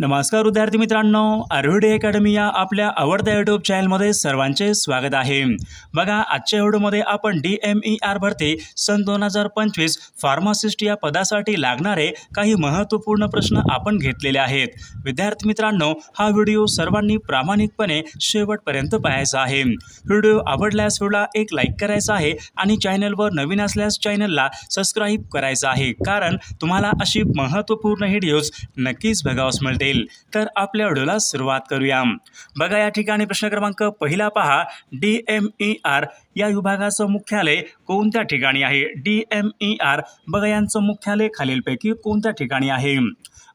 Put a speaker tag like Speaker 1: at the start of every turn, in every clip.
Speaker 1: नमस्कार विद्यार्थी मित्रांनो, आरोडी अकॅडमी या आपल्या आवडत्या यूट्यूब चॅनलमध्ये सर्वांचे स्वागत आहे। बघा, आजच्या व्हिडिओमध्ये आपण DMER भरती सन 2025 फार्मासिस्ट या पदासाठी लागणारे काही महत्त्वपूर्ण प्रश्न आपण घेतलेले आहेत। विद्यार्थी मित्रांनो, हा व्हिडिओ सर्वांनी प्रामाणिकपणे शेवटपर्यंत पाहायचा आहे। व्हिडिओ आवडल्यास व्हिडिओला एक लाईक करायचा आहे आणि चॅनलवर नवीन असल्यास चॅनलला सबस्क्राइब करायचं आहे, कारण तुम्हाला अशी महत्त्वपूर्ण व्हिडिओज नक्कीच बघावयास मिळतील। तर आपल्या व्हिडिओला सुरुवात करूया। बघा, या ठिकाणी प्रश्न क्रमांक पहिला पहा, DMER या विभागाचं मुख्यालय कोणत्या ठिकाणी आहे? DMER बघा, यांचं मुख्यालय खालीलपैकी कोणत्या ठिकाणी आहे?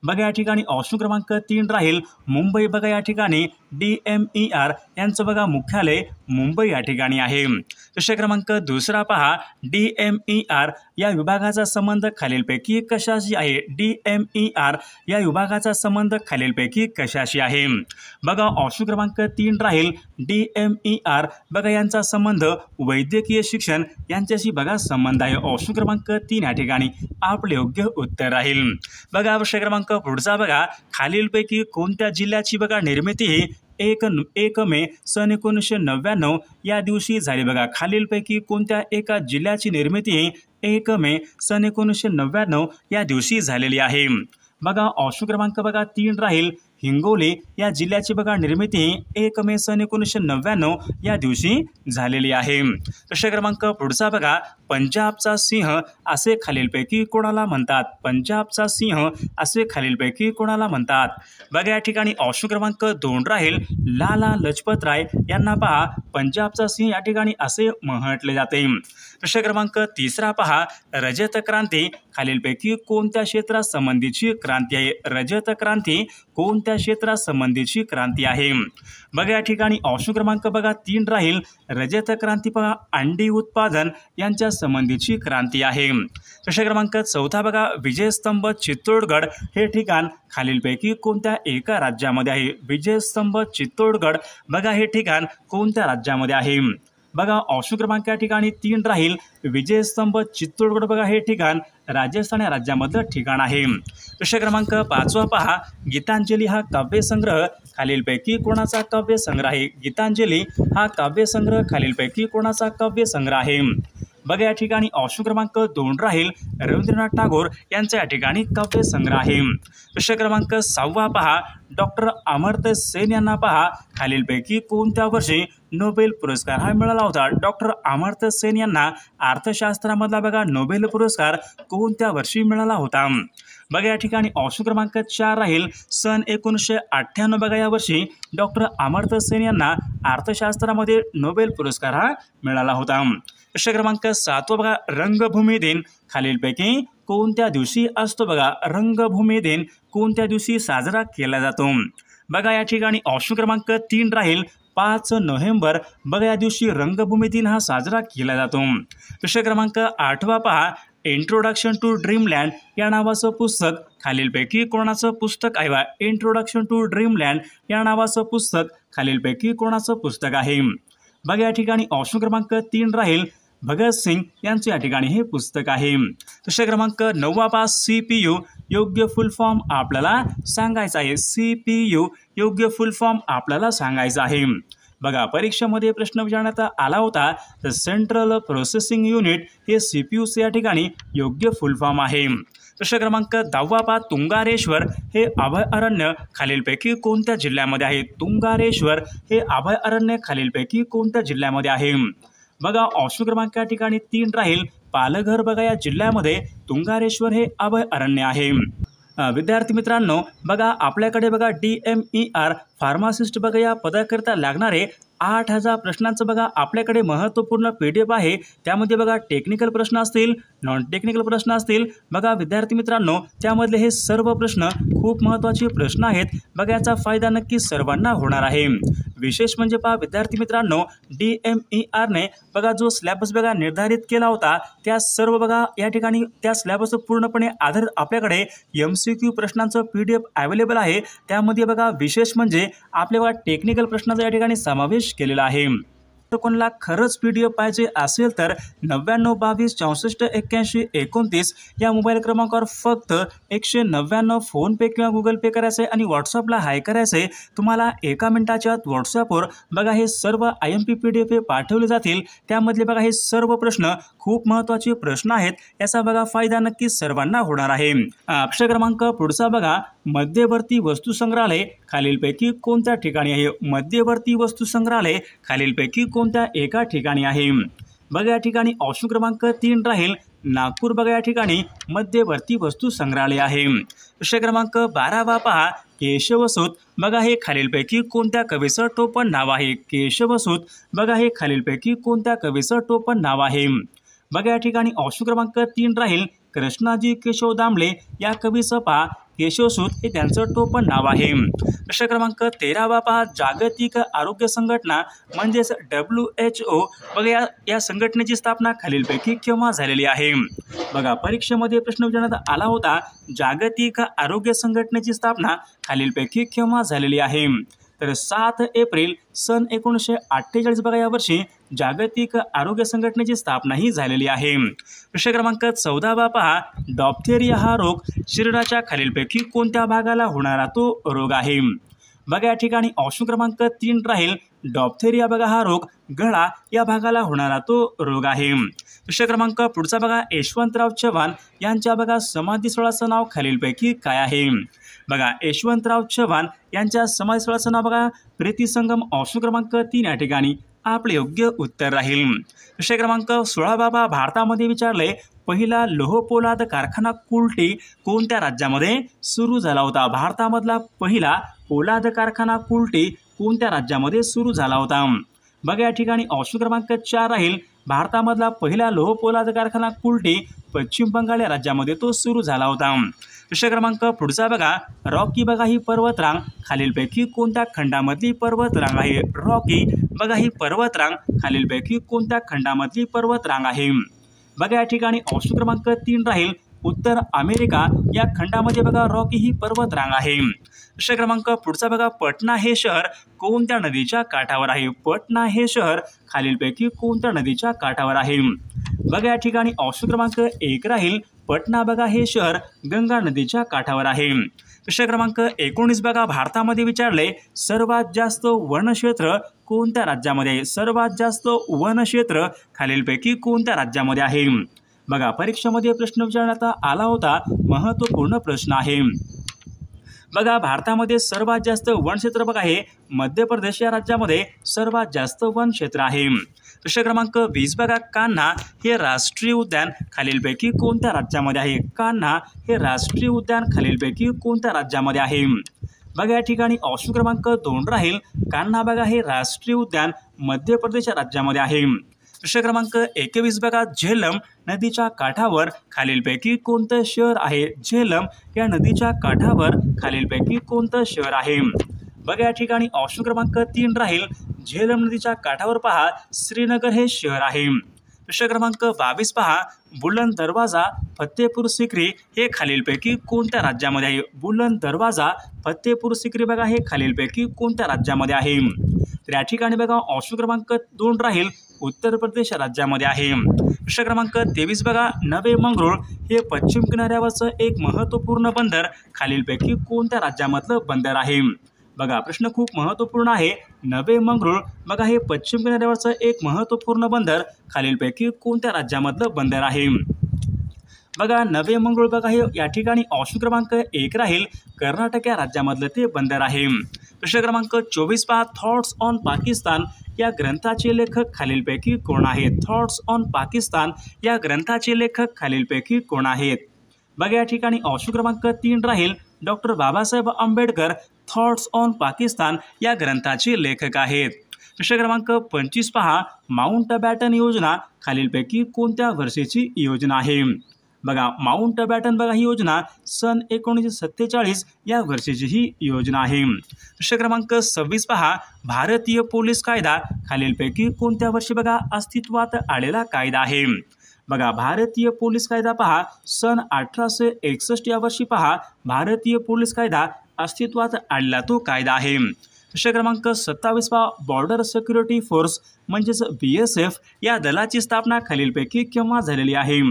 Speaker 1: बघा, या ठिकाणी ऑप्शन क्रमांक 3 राहील मुंबई। बघा, या ठिकाणी DMER यांचं बघा मुख्यालय मुंबई या ठिकाणी आहे। प्रश्न क्रमांक दुसरा पहा, DMER या विभागाचा संबंध खालीलपैकी कशाशी आहे? DMER या विभागाचा संबंध खालीलपैकी कशाशी आहे? बघा, ऑप्शन क्रमांक 3 राहील DMER बघा, यांचा संबंध वैद्यकीय शिक्षण यांच्याशी बघा संबंध आहे। ऑप्शन क्रमांक 3 या ठिकाणी आपले योग्य उत्तर राहील। बघा, प्रश्न क्रमांक पुढचा बघा, खालीलपैकी कोणत्या जिल्ह्याची बघा निर्मिती ही 1 मे सन 1999 या दिवशी झाली? बघा, खालीलपैकी कोणत्या एका जिल्ह्याची निर्मिती ही 1 मे सन 1999 या दिवशी झालेली आहे? बघा, ऑप्शन क्रमांक बघा 3 राहील हिंगोली या जिल्ह्याची बघा निर्मिती 1 मे सन 1999 या दिवशी झालेली आहे। प्रश्न क्रमांक पुढचा बघा, पंजाबचा सिंह असे खालीलपैकी कोणाला म्हणतात? पंजाबचा सिंह असे खालीलपैकी कोणाला म्हणतात? बघा, या ठिकाणी ऑप्शन क्रमांक 2 राहील लाला लजपत राय यांना पहा पंजाबचा सिंह या ठिकाणी असे म्हटले जाते। प्रश्न क्रमांक तिसरा पहा, रजत क्रांती खालीलपैकी कोणत्या क्षेत्रात संबंधीची क्रांती आहे? रजत क्रांती कोणत्या क्षेत्रात संबंधीची क्रांती आहे? बघा, या ठिकाणी ऑप्शन क्रमांक बघा 3 राहील रजत क्रांती बघा अंडी उत्पादन यांच्या संबंधीची क्रांती आहे। प्रश्न क्रमांक 4 बघा, विजयस्तंभ चित्तोडगड हे ठिकाण खालीलपैकी कोणत्या एका राज्यामध्ये आहे? विजयस्तंभ चित्तोडगड बघा हे ठिकाण कोणत्या राज्यामध्ये आहे? बघा, ऑप्शन क्रमांक या ठिकाणी 3 राहील विजयस्तंभ चित्तोडगड बघा हे ठिकाण राजस्थान या राज्यामधलं ठिकाण आहे। प्रश्न क्रमांक 5 पहा, गीतांजली हा काव्यसंग्रह खालीलपैकी कोणाचा काव्यसंग्रह आहे? गीतांजली हा काव्यसंग्रह खालीलपैकी कोणाचा काव्यसंग्रह आहे? बघा, या ठिकाणी ऑप्शन क्रमांक 2 राहील रवींद्रनाथ टागोर यांचा या ठिकाणी काव्यसंग्रह आहे। प्रश्न क्रमांक 6 पहा, डॉक्टर अमर्त्य सेन यांना पहा खालीलपैकी कोणत्या वर्षी नोबेल पुरस्कार हा मिळाला होता? डॉक्टर अमर्त्य सेन यांना अर्थशास्त्रामधला बघा नोबेल पुरस्कार कोणत्या वर्षी मिळाला होता? बघा, या ठिकाणी ऑप्शन क्रमांक 4 राहील सन 1998 बघा या वर्षी डॉक्टर अमर्त्य सेन यांना अर्थशास्त्रामध्ये नोबेल पुरस्कार हा मिळाला होता। प्रश्न क्रमांक 7 बघा, रंगभूमी दिन खालीलपैकी कोणत्या दिवशी असतो? बघा, रंगभूमी दिन कोणत्या दिवशी साजरा केला जातो? बघा, या ठिकाणी ऑप्शन क्रमांक 3 राहील 5 नोव्हेंबर बघा या दिवशी रंगभूमी दिन हा साजरा केला जातो। प्रश्न क्रमांक 8 पहा, इंट्रोडक्शन टू ड्रीमलँड या नावाचं पुस्तक खालीलपैकी कोणाचं पुस्तक आहे? इंट्रोडक्शन टू ड्रीमलँड या नावाचं पुस्तक खालीलपैकी कोणाचं पुस्तक आहे? बघा, या ठिकाणी ऑप्शन क्रमांक 3 राहील भगत सिंग यांचे या ठिकाणी हे पुस्तक आहे। प्रश्न क्रमांक 9 पहा, CPU योग्य फुल फॉर्म आपल्याला सांगायचा आहे। CPU योग्य फुल फॉर्म आपल्याला सांगायचा आहे। बघा, परीक्षेमध्ये प्रश्न विचारण्यात आला होता, तर सेंट्रल प्रोसेसिंग युनिट हे CPUचे या ठिकाणी योग्य फुल फॉर्म आहे। प्रश्न क्रमांक 10 पहा, तुंगारेश्वर हे अभयारण्य खालीलपैकी कोणत्या जिल्ह्यामध्ये आहे? तुंगारेश्वर हे अभयारण्य खालीलपैकी कोणत्या जिल्ह्यामध्ये आहे? बघा, ऑप्शन क्रमांक या ठिकाणी 3 राहील पालघर बघा या जिल्ह्यामध्ये तुंगारेश्वर हे अभयारण्य आहे। विद्यार्थी मित्रांनो, बघा आपल्याकडे बघा DMER फार्मासिस्ट बघा या पदाकरिता लागणारे 8000 प्रश्नांचं बघा आपल्याकडे महत्त्वपूर्ण PDF आहे। त्यामध्ये बघा टेक्निकल प्रश्न असतील, नॉन टेक्निकल प्रश्न असतील। बघा विद्यार्थी मित्रांनो, त्यामधले हे सर्व प्रश्न खूप महत्त्वाचे प्रश्न आहेत। बघा, याचा फायदा नक्की सर्वांना होणार आहे। विशेष म्हणजे पहा विद्यार्थी मित्रांनो, DMER ने बघा जो सिलेबस बघा निर्धारित केला होता, त्या सर्व बघा या ठिकाणी त्या सिलेबस पूर्णपणे आधारित आपल्याकडे MCQ प्रश्नांचं PDF अवेलेबल आहे। त्यामध्ये बघा विशेष म्हणजे आपल्या टेक्निकल प्रश्नाचा या ठिकाणी समावेश केलेला आहे। तर कोणाला खरंच PDF पाहिजे असेल तर 9922648129 या मोबाईल क्रमांकावर फक्त 199 फोनपे किंवा गुगल पे करायचं आहे आणि व्हॉट्सअपला हाय करायचं आहे। तुम्हाला 1 मिनिटाच्या आत व्हॉट्सअपवर बघा हे सर्व IMP PDF पाठवले जातील। त्यामधले बघा हे सर्व प्रश्न खूप महत्त्वाचे प्रश्न आहेत, याचा बघा फायदा नक्कीच सर्वांना होणार आहे। प्रश्न क्रमांक पुढचा बघा, मध्यवर्ती वस्तू संग्रहालय खालीलपैकी कोणत्या ठिकाणी आहे? मध्यवर्ती वस्तू संग्रहालय खालीलपैकी कोणत्या एका ठिकाणी आहे? बघा या ठिकाणी ऑप्शन क्रमांक 3 राहील नागपूर। बघा या ठिकाणी मध्यवर्ती वस्तू संग्रहालय आहे। प्रश्न क्रमांक 12 पहा, केशवसूत बघा हे खालीलपैकी कोणत्या कवीचं टोपण नाव आहे? केशवसूत बघा हे खालीलपैकी कोणत्या कवीचं टोपण नाव आहे? बघा या ठिकाणी ऑप्शन क्रमांक 3 राहील कृष्णाजी केशव दामले या कवीचं पहा केशवसूत हे त्यांचं टोपण नाव आहे। प्रश्न क्रमांक 13 पहा, जागतिक आरोग्य संघटना म्हणजेच WHO बघा या संघटनेची स्थापना खालीलपैकी केव्हा झालेली आहे? बघा परीक्षेमध्ये प्रश्न विचारण्यात आला होता, जागतिक आरोग्य संघटनेची स्थापना खालीलपैकी केव्हा झालेली आहे? तर 7 एप्रिल सन 1948 बघा या वर्षी जागतिक आरोग्य संघटनेची स्थापना ही झालेली आहे। प्रश्न क्रमांक 14 पहा, डिप्थेरिया हा रोग शरीराच्या खालीलपैकी कोणत्या भागाला होणारा तो रोग आहे? बघा या ठिकाणी ऑप्शन क्रमांक 3 राहील डिप्थेरिया बघा हा रोग गळा या भागाला होणारा तो रोग आहे। प्रश्न क्रमांक पुढचा बघा, यशवंतराव चव्हाण यांच्या बघा समाधीस्थळाचं नाव खालीलपैकी काय आहे? बघा यशवंतराव चव्हाण यांच्या समाधीस्थळाचं नाव बघा प्रीतिसंगम। ऑप्शन क्रमांक 3 या ठिकाणी आपले योग्य उत्तर राहील। प्रश्न क्रमांक 16 बाबा, भारतामध्ये विचारले पहिला लोह पोलाद कारखाना कुल्टी कोणत्या राज्यामध्ये सुरू झाला होता? भारतामधला पहिला पोलाद कारखाना कुल्टी कोणत्या राज्यामध्ये सुरू झाला होता? बघा या ठिकाणी ऑप्शन क्रमांक 4 राहील भारतामधला पहिला लोह पोलाद कारखाना कुल्टी पश्चिम बंगाल या राज्यामध्ये तो सुरू झाला होता। प्रश्न क्रमांक पुढचा बघा, रॉकी बघा ही पर्वतरांग खालीलपैकी कोणत्या खंडामधली पर्वतरांग आहे? रॉकी बघा ही पर्वतरांग खालीलपैकी कोणत्या खंडामधली पर्वतरांग आहे? बघा या ठिकाणी ऑप्शन क्रमांक 3 राहील उत्तर अमेरिका या खंडामध्ये बघा रॉकी ही पर्वतरांग आहे। प्रश्न क्रमांक पुढचा बघा, पटना हे शहर कोणत्या नदीच्या काठावर आहे? पटना हे शहर खालीलपैकी कोणत्या नदीच्या काठावर आहे? बघा या ठिकाणी ऑप्शन क्रमांक 1 राहील पटना बघा हे शहर गंगा नदीच्या काठावर आहे। प्रश्न क्रमांक 19 बघा, भारतामध्ये विचारले सर्वात जास्त वनक्षेत्र कोणत्या राज्यामध्ये आहे? सर्वात जास्त वनक्षेत्र खालीलपैकी कोणत्या राज्यामध्ये आहे? बघा परीक्षेमध्ये प्रश्न विचारण्यात आला होता, महत्त्वपूर्ण प्रश्न आहे। बघा भारतामध्ये सर्वात जास्त वनक्षेत्र बघा हे मध्य प्रदेश या राज्यामध्ये सर्वात जास्त वनक्षेत्र आहे। प्रश्न क्रमांक 20 बघा, कान्हा हे राष्ट्रीय उद्यान खालीलपैकी कोणत्या राज्यामध्ये आहे? कान्हा हे राष्ट्रीय उद्यान खालीलपैकी कोणत्या राज्यामध्ये आहे? बघा या ठिकाणी ऑप्शन क्रमांक 2 राहील कान्हा बघा हे राष्ट्रीय उद्यान मध्य प्रदेश या राज्यामध्ये आहे। प्रश्न क्रमांक 21 बघा, झेलम नदीच्या काठावर खालीलपैकी कोणतं शहर आहे? झेलम या नदीच्या काठावर खालीलपैकी कोणतं शहर आहे? बघा या ठिकाणी ऑप्शन क्रमांक 3 राहील झेलम नदीच्या काठावर पहा श्रीनगर हे शहर आहे। प्रश्न क्रमांक 22 पहा, बुलंद दरवाजा फतेपूर सिक्री हे खालीलपैकी कोणत्या राज्यामध्ये आहे? बुलंद दरवाजा फतेपूर सिक्री बघा हे खालीलपैकी कोणत्या राज्यामध्ये आहे? तर या ठिकाणी बघा ऑप्शन क्रमांक 2 राहील उत्तर प्रदेश राज्यामध्ये आहे। प्रश्न क्रमांक 23 बघा, नवे मंगरूळ हे पश्चिम किनाऱ्यावरचं एक महत्त्वपूर्ण बंदर खालीलपैकी कोणत्या राज्यामधलं बंदर आहे? बघा प्रश्न खूप महत्त्वपूर्ण आहे। नवे मंगरूळ बघा हे पश्चिम किनाऱ्यावरचं एक महत्त्वपूर्ण बंदर खालीलपैकी कोणत्या राज्यामधलं बंदर आहे? बघा नवे मंगरूळ बघा हे या ठिकाणी ऑप्शन क्रमांक 1 राहील कर्नाटक या राज्यामधलं ते बंदर आहे। प्रश्न क्रमांक 24 पहा, थॉट्स ऑन पाकिस्तान या ग्रंथाचे लेखक खालीलपैकी कोण आहेत? थॉट्स ऑन पाकिस्तान या ग्रंथाचे लेखक खालीलपैकी कोण आहेत? बघा या ठिकाणी ऑप्शन क्रमांक 3 राहील doctor Babasaheb Ambedkar thoughts on Pakistan या ग्रंथाचे लेखक आहेत। प्रश्न क्रमांक 25 पहा, माउंट बॅटन योजना खालीलपैकी कोणत्या वर्षीची योजना आहे? बघा माउंट बॅटन बघा ही योजना सन 1947 या वर्षीची ही योजना आहे। प्रश्न क्रमांक 26 पहा, भारतीय पोलीस कायदा खालीलपैकी कोणत्या वर्षी बघा अस्तित्वात आलेला कायदा आहे? बघा भारतीय पोलीस कायदा पहा सन 1861 या वर्षी पहा भारतीय पोलीस कायदा अस्तित्वात आलेला तो कायदा आहे। प्रश्न क्रमांक 27 बॉर्डर सिक्युरिटी फोर्स म्हणजेच BSF या दलाची स्थापना खालीलपैकी केव्हा झालेली आहे?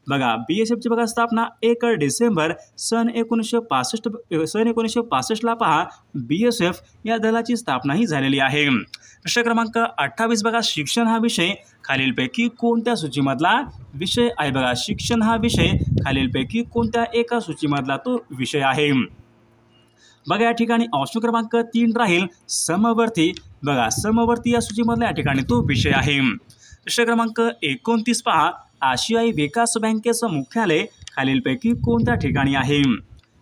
Speaker 1: बघा BSFची बघा स्थापना 1 डिसेंबर सन 1965 ला पहा BSF या दलाची स्थापना ही झालेली आहे. प्रश्न क्रमांक 28 बघा शिक्षण हा विषय खालीलपैकी कोणत्या सूचीमधला विषय आहे? बघा शिक्षण हा विषय खालीलपैकी कोणत्या एका सूचीमधला तो विषय आहे? बघा या ठिकाणी ऑप्शन क्रमांक 3 राहील समवर्ती. बघा समवर्ती या सूचीमधला या ठिकाणी तो विषय आहे. प्रश्न क्रमांक 29 पहा आशियाई विकास बँकेचं मुख्यालय खालीलपैकी कोणत्या ठिकाणी आहे?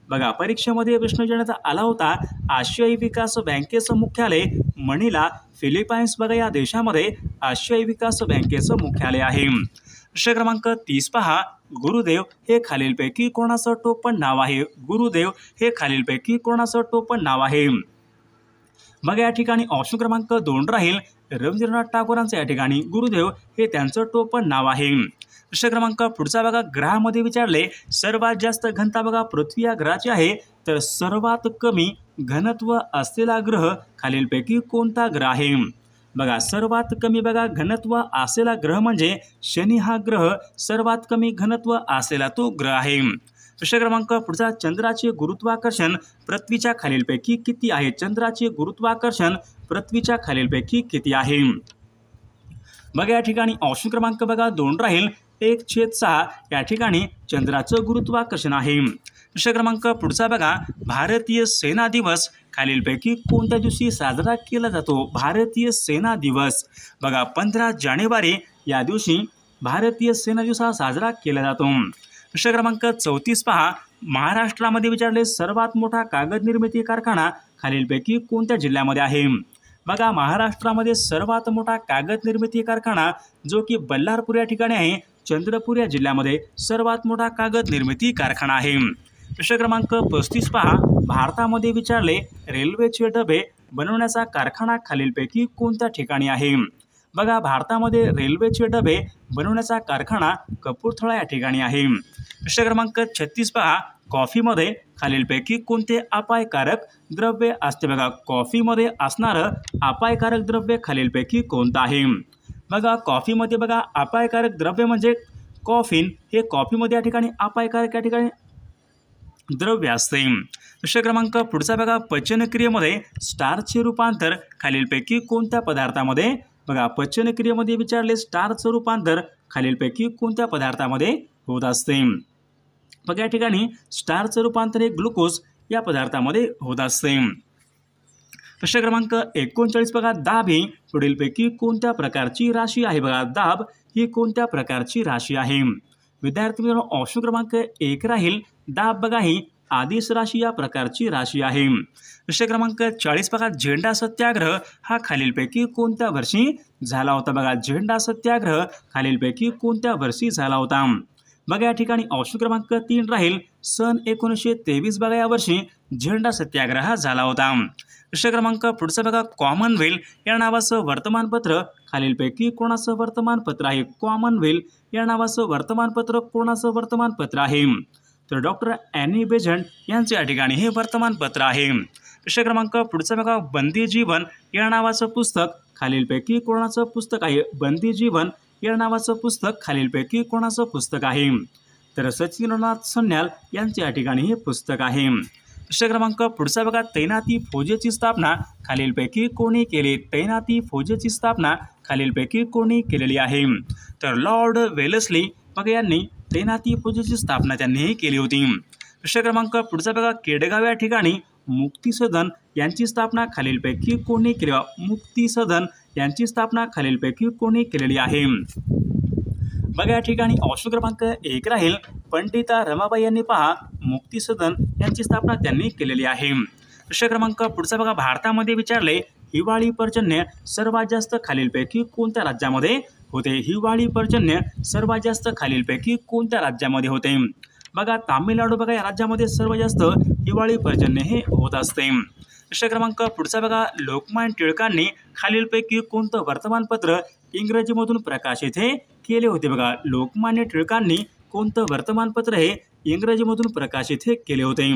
Speaker 1: बघा परीक्षेमध्ये प्रश्न विचारण्यात आला होता आशियाई विकास बँकेचं मुख्यालय मनिला फिलिपाईन्स बघा या देशामध्ये आशियाई विकास बँकेचं मुख्यालय आहे. प्रश्न क्रमांक 30 पहा गुरुदेव हे खालीलपैकी कोणाचं टोपण नाव आहे? गुरुदेव हे खालीलपैकी कोणाचं टोपण नाव आहे? मग या ठिकाणी ऑप्शन क्रमांक 2 राहील रवींद्रनाथ टागोरांचं या ठिकाणी गुरुदेव हे त्यांचं टोपण नाव आहे. प्रश्न क्रमांक पुढचा बघा ग्रहामध्ये विचारले सर्वात जास्त घनता बघा पृथ्वी या ग्रहाची आहे तर सर्वात कमी घनत्व असलेला ग्रह खालीलपैकी कोणता ग्रह आहे? बघा सर्वात कमी बघा घनत्व असलेला ग्रह म्हणजे शनी हा ग्रह सर्वात कमी घनत्व असलेला तो ग्रह आहे. प्रश्न क्रमांक पुढचा चंद्राचे गुरुत्वाकर्षण पृथ्वीच्या खालीलपैकी किती आहे? चंद्राचे गुरुत्वाकर्षण पृथ्वीच्या खालीलपैकी किती आहे? बघा या ठिकाणी ऑप्शन क्रमांक बघा 2 राहील 1/6 या ठिकाणी चंद्राचं गुरुत्वाकर्षण आहे. प्रश्न क्रमांक पुढचा बघा भारतीय सेना दिवस खालीलपैकी कोणत्या दिवशी साजरा केला जातो? भारतीय सेना दिवस बघा 15 जानेवारी या दिवशी भारतीय सेना दिवस हा साजरा केला जातो. प्रश्न क्रमांक 34 पहा महाराष्ट्रामध्ये विचारले सर्वात मोठा कागद निर्मिती कारखाना खालीलपैकी कोणत्या जिल्ह्यामध्ये आहे? बघा महाराष्ट्रामध्ये सर्वात मोठा कागद निर्मिती कारखाना जो की बल्लारपूर या ठिकाणी आहे चंद्रपूर या जिल्ह्यामध्ये सर्वात मोठा कागद निर्मिती कारखाना आहे. प्रश्न क्रमांक 35 पहा भारतामध्ये विचारले रेल्वेचे डबे बनवण्याचा कारखाना खालीलपैकी कोणत्या ठिकाणी आहे? बघा भारतामध्ये रेल्वेचे डबे बनवण्याचा कारखाना कपूरथळा या ठिकाणी आहे. प्रश्न क्रमांक 36 पहा कॉफीमध्ये खालीलपैकी कोणते अपायकारक द्रव्य असते? बघा कॉफीमध्ये असणारं अपायकारक द्रव्य खालीलपैकी कोणतं आहे? बघा कॉफीमध्ये बघा अपायकारक द्रव्य म्हणजे कॉफीन हे कॉफीमध्ये या ठिकाणी अपायकारक या ठिकाणी द्रव्य असते. प्रश्न क्रमांक पुढचा बघा पचनक्रियेमध्ये स्टार्चचे रूपांतर खालीलपैकी कोणत्या पदार्थामध्ये? बघा पचनक्रियेमध्ये विचारले स्टार्चचं रूपांतर खालीलपैकी कोणत्या पदार्थामध्ये होत असते? बघा या ठिकाणी स्टार्चचं रूपांतर हे ग्लुकोज या पदार्थामध्ये होत असते. प्रश्न क्रमांक 39 बघा दाब ही पुढीलपैकी कोणत्या प्रकारची राशी आहे? बघा दाब ही कोणत्या प्रकारची राशी आहे? विद्यार्थी मित्रांनो ऑप्शन क्रमांक 1 राहील दाब बघा ही आदिश राशी या प्रकारची राशी आहे. प्रश्न क्रमांक 40 बघा झेंडा सत्याग्रह हा खालीलपैकी कोणत्या वर्षी झाला होता? बघा झेंडा सत्याग्रह खालीलपैकी कोणत्या वर्षी झाला होता? बघा या ठिकाणी ऑप्शन क्रमांक 3 राहील सन 1923 बघा या वर्षी झेंडा सत्याग्रह हा झाला होता. प्रश्न क्रमांक पुढचा बघा कॉमनवेल्थ या नावाचं वर्तमानपत्र खालीलपैकी कोणाचं वर्तमानपत्र आहे? कॉमनवेल्थ या नावाचं वर्तमानपत्र कोणाचं वर्तमानपत्र आहे? तर डॉक्टर ॲनी बेझंट यांचे या ठिकाणी हे वर्तमानपत्र आहे. प्रश्न क्रमांक पुढचा बघा बंदी जीवन या नावाचं पुस्तक खालीलपैकी कोणाचं पुस्तक आहे? बंदी जीवन या नावाचं पुस्तक खालीलपैकी कोणाचं पुस्तक आहे? तर सचिंद्रनाथ सन्याल यांचे या ठिकाणी हे पुस्तक आहे. प्रश्न क्रमांक पुढचा बघा तैनाती फौजेची स्थापना खालीलपैकी कोणी केली? तैनाती फौजेची स्थापना खालीलपैकी कोणी केलेली आहे? तर लॉर्ड वेलेस्ली बघा यांनी तैनाती फौजेची स्थापना त्यांनी केली होती. प्रश्न क्रमांक पुढचा बघा केडगाव या ठिकाणी मुक्ती सदन यांची स्थापना खालीलपैकी कोणी केली? मुक्ती सदन यांची स्थापना खालीलपैकी कोणी केलेली आहे? बघा या ठिकाणी ऑप्शन क्रमांक 1 राहील पंडिता रमाबाई यांनी पहा मुक्ती सदन यांची स्थापना त्यांनी केलेली आहे. प्रश्न क्रमांक पुढचा बघा भारतामध्ये विचारले हिवाळी पर्जन्य सर्वात जास्त खालीलपैकी कोणत्या राज्यामध्ये होते? हिवाळी पर्जन्य सर्वात जास्त खालीलपैकी कोणत्या राज्यामध्ये होते? बघा तामिळनाडू बघा या राज्यामध्ये सर्वात जास्त हिवाळी पर्जन्य हे होत असते. प्रश्न क्रमांक पुढचा बघा लोकमान्य टिळकांनी खालीलपैकी कोणतं वर्तमानपत्र इंग्रजीमधून प्रकाशित हे केले होते? बघा लोकमान्य टिळकांनी कोणतं वर्तमानपत्र हे इंग्रजीमधून प्रकाशित हे केले होते?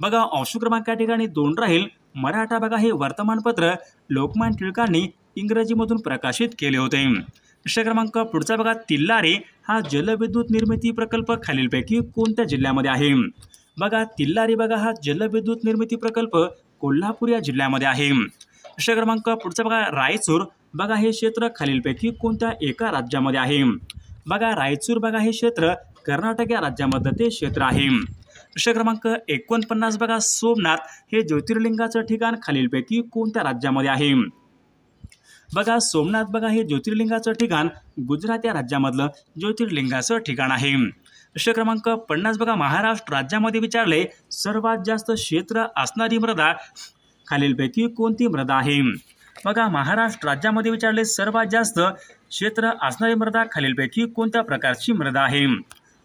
Speaker 1: बघा ऑप्शन क्रमांक या ठिकाणी 2 राहील मराठा बघा हे वर्तमानपत्र लोकमान्य टिळकांनी इंग्रजीमधून प्रकाशित केले होते। प्रश्न क्रमांक पुढचा बघा, तिल्लारी हा जलविद्युत निर्मिती प्रकल्प खालीलपैकी कोणत्या जिल्ह्यामध्ये आहे? बघा तिल्लारी बघा हा जलविद्युत निर्मिती प्रकल्प कोल्हापूर या जिल्ह्यामध्ये आहे। प्रश्न क्रमांक पुढचा बघा, रायचूर बघा हे क्षेत्र खालीलपैकी कोणत्या एका राज्यामध्ये आहे? बघा रायचूर बघा हे क्षेत्र कर्नाटक या राज्यामध्ये ते क्षेत्र आहे। प्रश्न क्रमांक 49 बघा, सोमनाथ हे ज्योतिर्लिंगाचं ठिकाण खालीलपैकी कोणत्या राज्यामध्ये आहे? बघा सोमनाथ बघा हे ज्योतिर्लिंगाचं ठिकाण गुजरात या राज्यामधलं ज्योतिर्लिंगाचं ठिकाण आहे। प्रश्न क्रमांक 50 बघा, महाराष्ट्र राज्यामध्ये विचारले सर्वात जास्त क्षेत्र असणारी मृदा खालीलपैकी कोणती मृदा आहे? बघा महाराष्ट्र राज्यामध्ये विचारले सर्वात जास्त क्षेत्र असणारी मृदा खालीलपैकी कोणत्या प्रकारची मृदा आहे?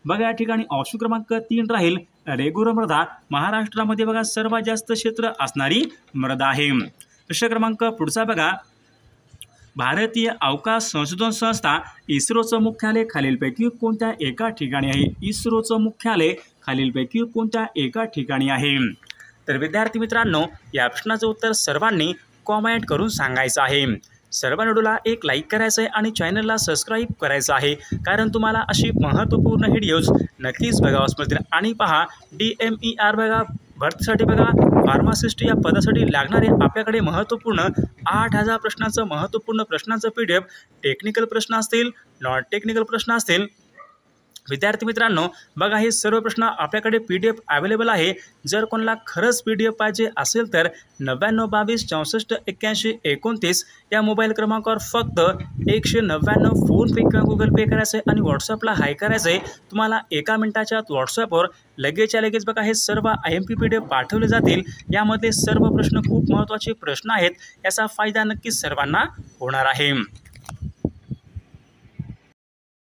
Speaker 1: बघा या ठिकाणी ऑप्शन क्रमांक 3 राहील रेगुर मृदा महाराष्ट्रामध्ये बघा सर्वात जास्त क्षेत्र असणारी मृदा आहे। प्रश्न क्रमांक पुढचा बघा, भारतीय अवकाश संशोधन संस्था इस्रोचं मुख्यालय खालीलपैकी कोणत्या एका ठिकाणी आहे? इस्रोचं मुख्यालय खालीलपैकी कोणत्या एका ठिकाणी आहे? तर विद्यार्थी मित्रांनो, या प्रश्नाचं उत्तर सर्वांनी कॉमेंट करून सांगायचं आहे। सर्व व्हिडिओला एक लाईक करायचं आहे आणि चॅनलला सबस्क्राईब करायचं आहे, कारण तुम्हाला अशी महत्त्वपूर्ण व्हिडिओज नक्कीच बघावयास मिळतील। आणि पहा DMER बघा भरतीसाठी बघा फार्मासिस्ट या पदासाठी लागणारे आपल्याकडे महत्त्वपूर्ण 8000 प्रश्नाचं महत्त्वपूर्ण प्रश्नांचं PDF टेक्निकल प्रश्न असतील, नॉन टेक्निकल प्रश्न असतील। विद्यार्थी मित्रांनो बघा हे सर्व प्रश्न आपल्याकडे PDF अवेलेबल आहे। जर कोणाला खरंच PDF पाहिजे असेल तर 9922 64 81 29 या मोबाईल क्रमांकावर फक्त 199 फोनपे किंवा गुगल पे करायचं आहे आणि व्हॉट्सअपला हाय करायचं आहे। तुम्हाला 1 मिनिटाच्या आत व्हॉट्सअपवर लगेचच्या लगेच बघा हे सर्व IMP PDF पाठवले जातील। यामध्ये सर्व प्रश्न खूप महत्त्वाचे प्रश्न आहेत, याचा फायदा नक्कीच सर्वांना होणार आहे।